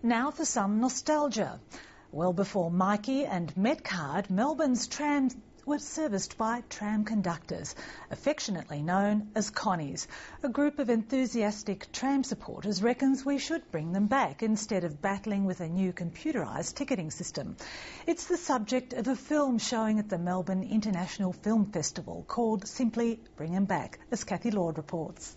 Now for some nostalgia. Well before Mikey and Metcard, Melbourne's trams were serviced by tram conductors, affectionately known as connies. A group of enthusiastic tram supporters reckons we should bring them back instead of battling with a new computerised ticketing system. It's the subject of a film showing at the Melbourne International Film Festival called simply Bring 'Em Back, as Kathy Lord reports.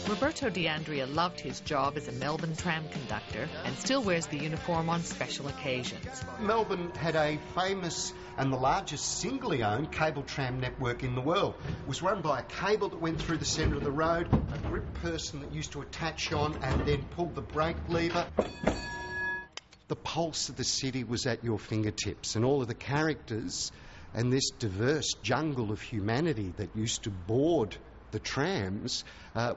Roberto D'Andrea loved his job as a Melbourne tram conductor and still wears the uniform on special occasions. Melbourne had a famous and the largest singly owned cable tram network in the world. It was run by a cable that went through the centre of the road, a grip person that used to attach on and then pull the brake lever. The pulse of the city was at your fingertips, and all of the characters and this diverse jungle of humanity that used to board the trams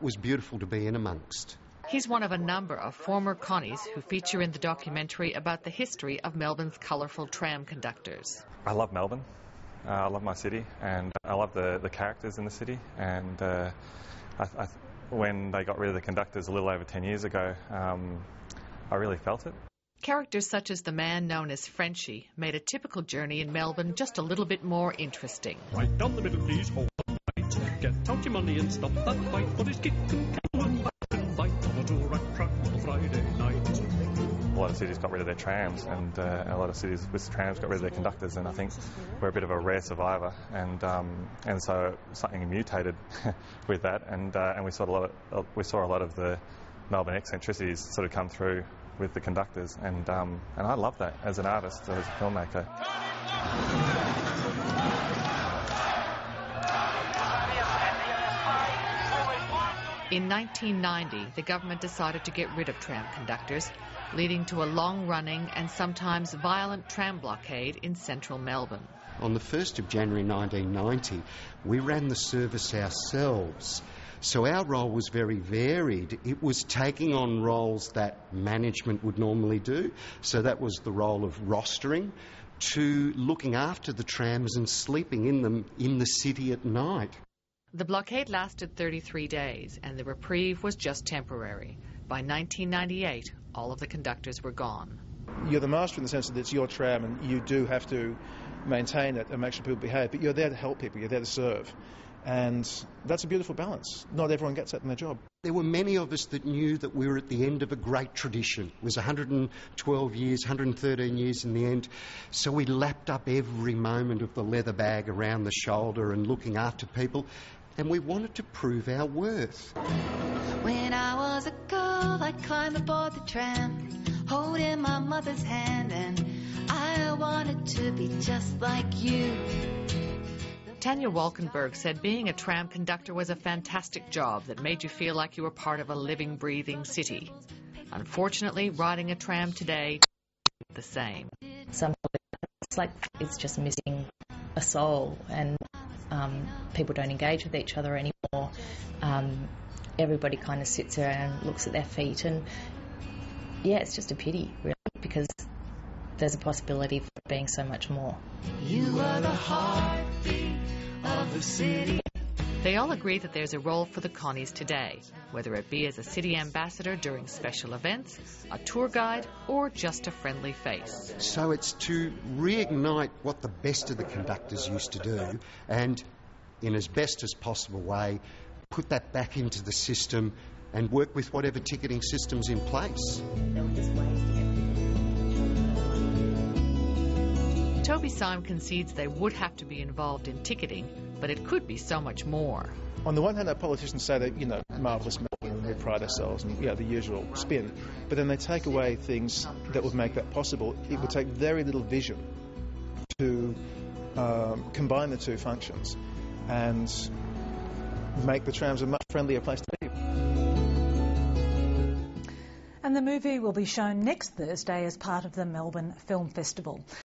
was beautiful to be in amongst. He's one of a number of former connies who feature in the documentary about the history of Melbourne's colourful tram conductors. I love Melbourne. I love my city, and I love the characters in the city. And when they got rid of the conductors a little over 10 years ago, I really felt it. Characters such as the man known as Frenchie made a typical journey in Melbourne just a little bit more interesting. Right down the middle, please. Get out your money and stop that fight. What is kick and cow and bite and bite on a two-rack track on a Friday night? A lot of cities got rid of their trams, and a lot of cities with trams got rid of their conductors, and I think we're a bit of a rare survivor, and so something mutated with that, and we saw a lot of the Melbourne eccentricities sort of come through with the conductors, and I love that as an artist, as a filmmaker. In 1990, the government decided to get rid of tram conductors, leading to a long-running and sometimes violent tram blockade in central Melbourne. On the 1st of January 1990, we ran the service ourselves. So our role was very varied. It was taking on roles that management would normally do. So that was the role of rostering, to looking after the trams and sleeping in them in the city at night. The blockade lasted 33 days, and the reprieve was just temporary. By 1998, all of the conductors were gone. You're the master in the sense that it's your tram and you do have to maintain it and make sure people behave, but you're there to help people, you're there to serve. And that's a beautiful balance. Not everyone gets that in their job. There were many of us that knew that we were at the end of a great tradition. It was 112 years, 113 years in the end. So we lapped up every moment of the leather bag around the shoulder and looking after people. And we wanted to prove our worth. When I was a girl, I'd climb aboard the tram, holding my mother's hand, and I wanted to be just like you. Tanya Walkenberg said being a tram conductor was a fantastic job that made you feel like you were part of a living, breathing city. Unfortunately, riding a tram today is the same. Sometimes it's like it's just missing a soul, and people don't engage with each other anymore. Everybody kind of sits around and looks at their feet, and yeah, it's just a pity, really, because there's a possibility for it being so much more. You are the heartbeat of the city. They all agree that there's a role for the connies today, whether it be as a city ambassador during special events, a tour guide, or just a friendly face. So it's to reignite what the best of the conductors used to do, and in as best as possible way, put that back into the system and work with whatever ticketing system's in place. Toby Syme concedes they would have to be involved in ticketing, but it could be so much more. On the one hand, our politicians say that, marvellous Melbourne, and we pride ourselves, and the usual spin. But then they take away things that would make that possible. It would take very little vision to combine the two functions and make the trams a much friendlier place to be. And the movie will be shown next Thursday as part of the Melbourne Film Festival.